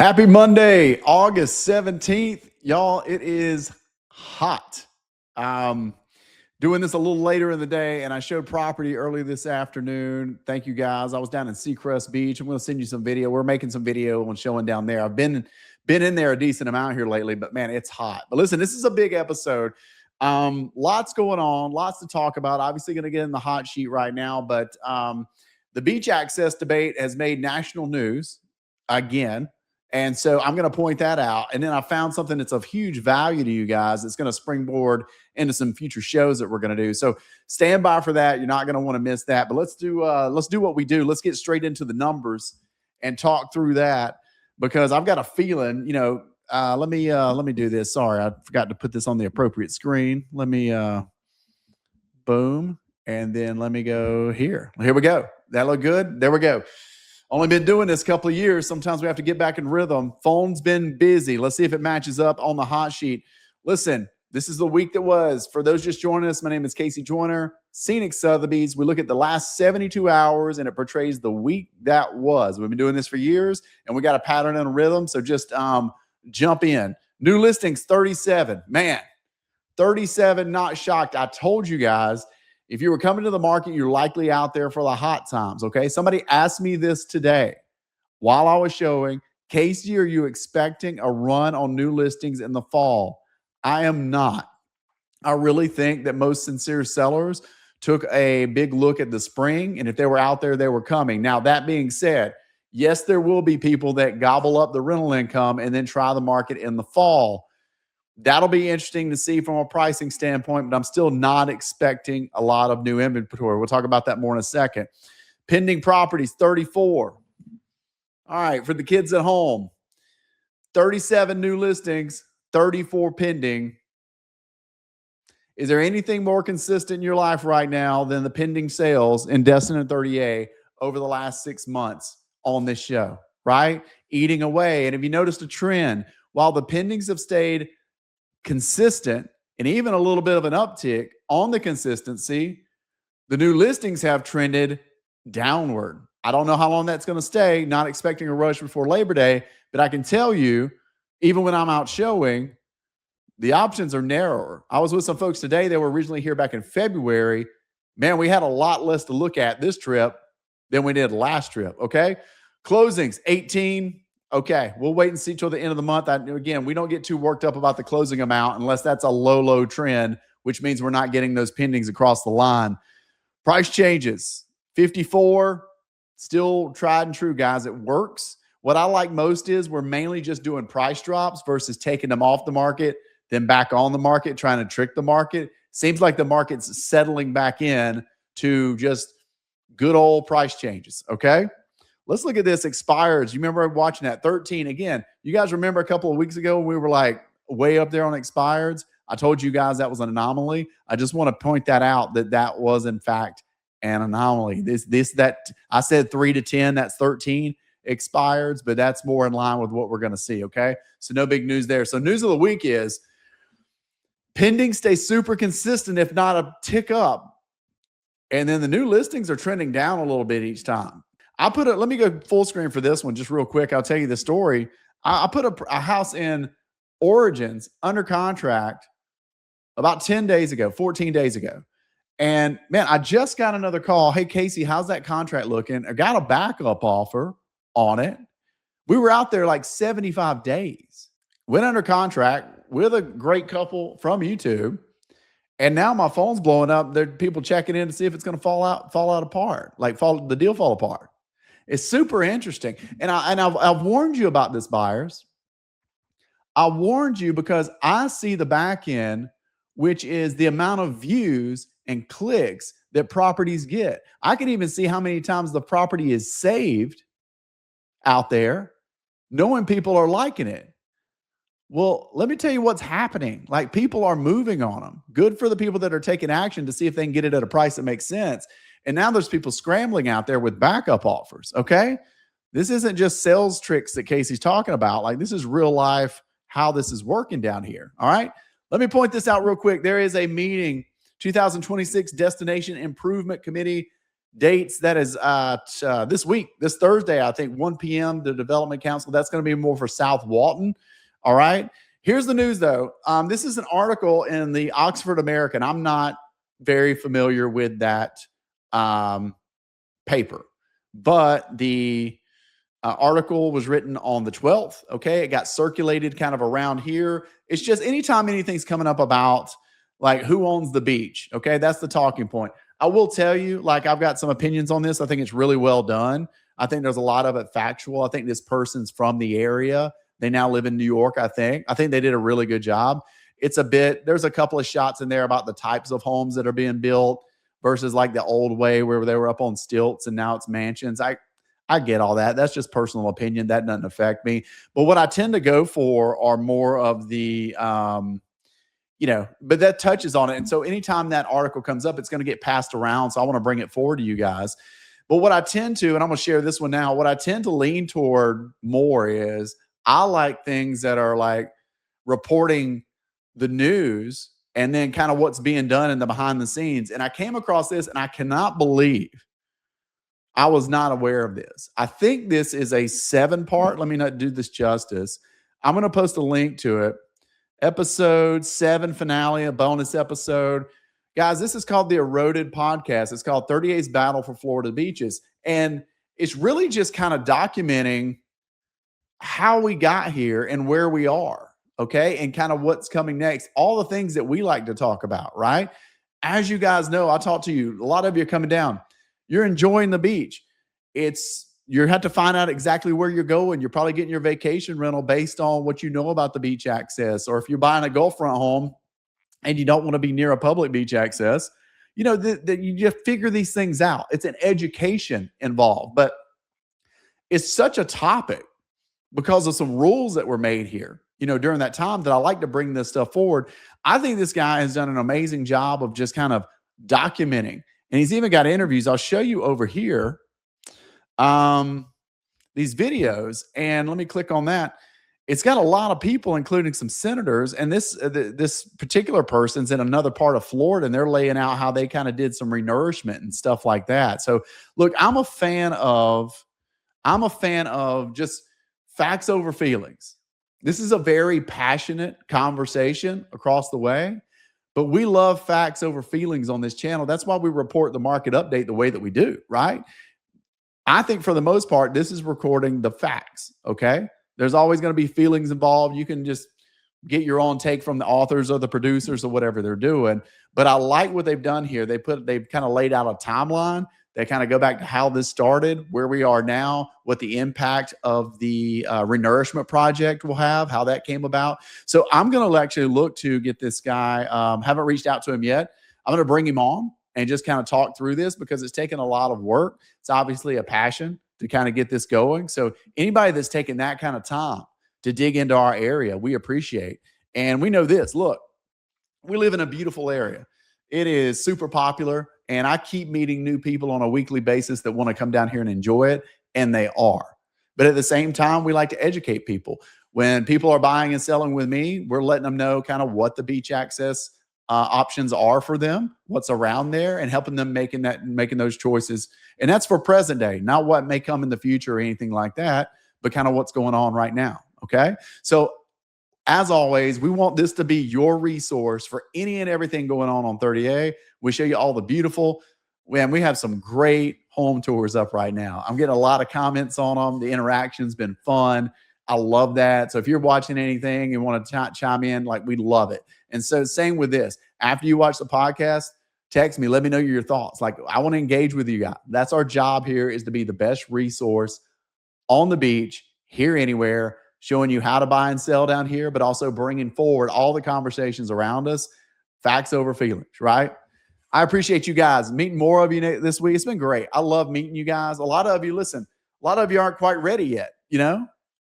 Happy Monday, August 17th. Y'all, it is hot. Doing this a little later in the day, and I showed property early this afternoon. Thank you, guys. I was down in Seacrest Beach. I'm going to send you some video. We're making some video and showing down there. I've been in there a decent amount here lately, but man, it's hot. But listen, this is a big episode. Lots going on, lots to talk about. Obviously going to get in the hot sheet right now, but the beach access debate has made national news again. And so I'm going to point that out. And then I found something that's of huge value to you guys. It's going to springboard into some future shows that we're going to do. So stand by for that. You're not going to want to miss that. But let's do what we do. Let's get straight into the numbers and talk through that, because I've got a feeling, let me do this. Sorry, I forgot to put this on the appropriate screen. Let me boom. And then let me go here. Here we go. That look good? There we go. Only been doing this a couple of years. Sometimes we have to get back in rhythm. Phone's been busy. Let's see if it matches up on the hot sheet. Listen, this is the week that was. For those just joining us, my name is Casey Joyner, Scenic Sotheby's. We look at the last 72 hours, and it portrays the week that was. We've been doing this for years, and we got a pattern and a rhythm, so just jump in. New listings, 37. Man, 37, not shocked. I told you guys, if you were coming to the market, you're likely out there for the hot times, okay? Somebody asked me this today while I was showing, Casey, are you expecting a run on new listings in the fall? I am not. I really think that most sincere sellers took a big look at the spring, and if they were out there, they were coming. Now, that being said, yes, there will be people that gobble up the rental income and then try the market in the fall. That'll be interesting to see from a pricing standpoint, but I'm still not expecting a lot of new inventory. We'll talk about that more in a second. Pending properties, 34. All right, for the kids at home, 37 new listings, 34 pending. Is there anything more consistent in your life right now than the pending sales in Destin and 30A over the last 6 months on this show, right? Eating away. And have you noticed a trend? While the pendings have stayed consistent and even a little bit of an uptick on the consistency, the new listings have trended downward. I don't know how long that's going to stay. Not expecting a rush before Labor Day, but I can tell you, even when I'm out showing, the options are narrower. I was with some folks today. They were originally here back in February. Man, we had a lot less to look at this trip than we did last trip. Okay. Closings, 18. Okay, we'll wait and see till the end of the month. Again, we don't get too worked up about the closing amount unless that's a low trend, which means we're not getting those pendings across the line. Price changes, 54, still tried and true, guys. It works. What I like most is we're mainly just doing price drops versus taking them off the market, then back on the market, trying to trick the market. Seems like the market's settling back in to just good old price changes, okay? Let's look at this expireds. You remember watching that 13 again. You guys remember a couple of weeks ago when we were like way up there on expireds? I told you guys that was an anomaly. I just want to point that out, that was in fact an anomaly. That I said 3 to 10, that's 13 expireds, but that's more in line with what we're going to see. Okay. So no big news there. So news of the week is pending stay super consistent, if not a tick up. And then the new listings are trending down a little bit each time. let me go full screen for this one just real quick. I'll tell you the story. I put a house in Origins under contract about 10 days ago, 14 days ago. And man, I just got another call. Hey, Casey, how's that contract looking? I got a backup offer on it. We were out there like 75 days, went under contract with a great couple from YouTube. And now my phone's blowing up. There are people checking in to see if it's going to fall out apart, the deal fall apart. It's super interesting. And I've warned you about this, buyers. I warned you because I see the back end, which is the amount of views and clicks that properties get. I can even see how many times the property is saved out there, knowing people are liking it. Well, let me tell you what's happening. Like, people are moving on them. Good for the people that are taking action to see if they can get it at a price that makes sense. And now there's people scrambling out there with backup offers, okay? This isn't just sales tricks that Casey's talking about. Like, this is real life, how this is working down here, all right? Let me point this out real quick. There is a meeting, 2026 Destination Improvement Committee. dates. That is this week, this Thursday, I think 1 p.m. the Development Council. That's going to be more for South Walton. All right. Here's the news, though. This is an article in the Oxford American. I'm not very familiar with that paper, but the article was written on the 12th. Okay. It got circulated kind of around here. It's just anytime anything's coming up about like who owns the beach. Okay. That's the talking point. I will tell you, like, I've got some opinions on this. I think it's really well done. I think there's a lot of it factual. I think this person's from the area. They now live in New York, I think. I think they did a really good job. There's a couple of shots in there about the types of homes that are being built versus like the old way where they were up on stilts and now it's mansions. I get all that. That's just personal opinion. That doesn't affect me. But what I tend to go for are more of the, but that touches on it. And so anytime that article comes up, it's going to get passed around. So I want to bring it forward to you guys. But what I tend to, and I'm going to share this one now, what I tend to lean toward more is I like things that are like reporting the news and then kind of what's being done in the behind the scenes. And I came across this and I cannot believe I was not aware of this. I think this is a 7-part. Let me not do this justice. I'm going to post a link to it. Episode 7 finale, a bonus episode. Guys, this is called the Eroded podcast. It's called 38's Battle for Florida Beaches. And it's really just kind of documenting how we got here and where we are, okay? And kind of what's coming next. All the things that we like to talk about, right? As you guys know, I talked to you. A lot of you are coming down. You're enjoying the beach. You have to find out exactly where you're going. You're probably getting your vacation rental based on what you know about the beach access. Or if you're buying a Gulfront home and you don't want to be near a public beach access, you just figure these things out. It's an education involved, but it's such a topic because of some rules that were made here, during that time that I like to bring this stuff forward. I think this guy has done an amazing job of just kind of documenting. And he's even got interviews. I'll show you over here these videos. And let me click on that. It's got a lot of people, including some senators. And this particular person's in another part of Florida, and they're laying out how they kind of did some renourishment and stuff like that. So look, I'm a fan of just facts over feelings. This is a very passionate conversation across the way. But we love facts over feelings on this channel. That's why we report the market update the way that we do, right? I think for the most part, this is recording the facts, okay? There's always going to be feelings involved. You can just get your own take from the authors or the producers or whatever they're doing. But I like what they've done here. They've kind of laid out a timeline. They kind of go back to how this started, where we are now, what the impact of the renourishment project will have, how that came about. So I'm going to actually look to get this guy. Haven't reached out to him yet. I'm going to bring him on and just kind of talk through this because it's taken a lot of work. It's obviously a passion to kind of get this going. So anybody that's taking that kind of time to dig into our area, we appreciate. And we know this. Look, we live in a beautiful area. It is super popular. And I keep meeting new people on a weekly basis that want to come down here and enjoy it. And they are. But at the same time, we like to educate people. When people are buying and selling with me, we're letting them know kind of what the beach access options are for them, what's around there, and helping them making those choices. And that's for present day, not what may come in the future or anything like that, but kind of what's going on right now. Okay. So as always, we want this to be your resource for any and everything going on 30A. We show you all the beautiful, and we have some great home tours up right now. I'm getting a lot of comments on them. The interaction's been fun. I love that. So if you're watching anything and want to chime in, like, we love it. And so same with this. After you watch the podcast, text me. Let me know your thoughts. Like, I want to engage with you guys. That's our job here, is to be the best resource on the beach, here, anywhere, showing you how to buy and sell down here, but also bringing forward all the conversations around us, facts over feelings, right? I appreciate you guys. Meeting more of you this week. It's been great. I love meeting you guys. A lot of you, listen, a lot of you aren't quite ready yet,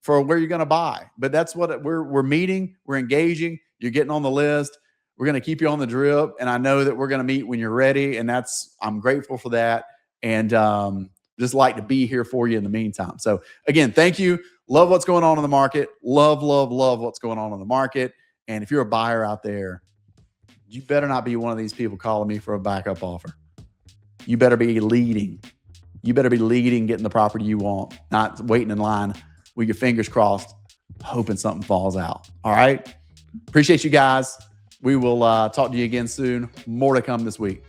for where you're going to buy. But that's what we're meeting. We're engaging. You're getting on the list. We're going to keep you on the drip. And I know that we're going to meet when you're ready. And I'm grateful for that. And just like to be here for you in the meantime. So again, thank you. Love what's going on in the market. Love what's going on in the market. And if you're a buyer out there, you better not be one of these people calling me for a backup offer. you better be leading. You better be leading, getting the property you want, not waiting in line with your fingers crossed, hoping something falls out. All right? Appreciate you guys. We will talk to you again soon. More to come this week.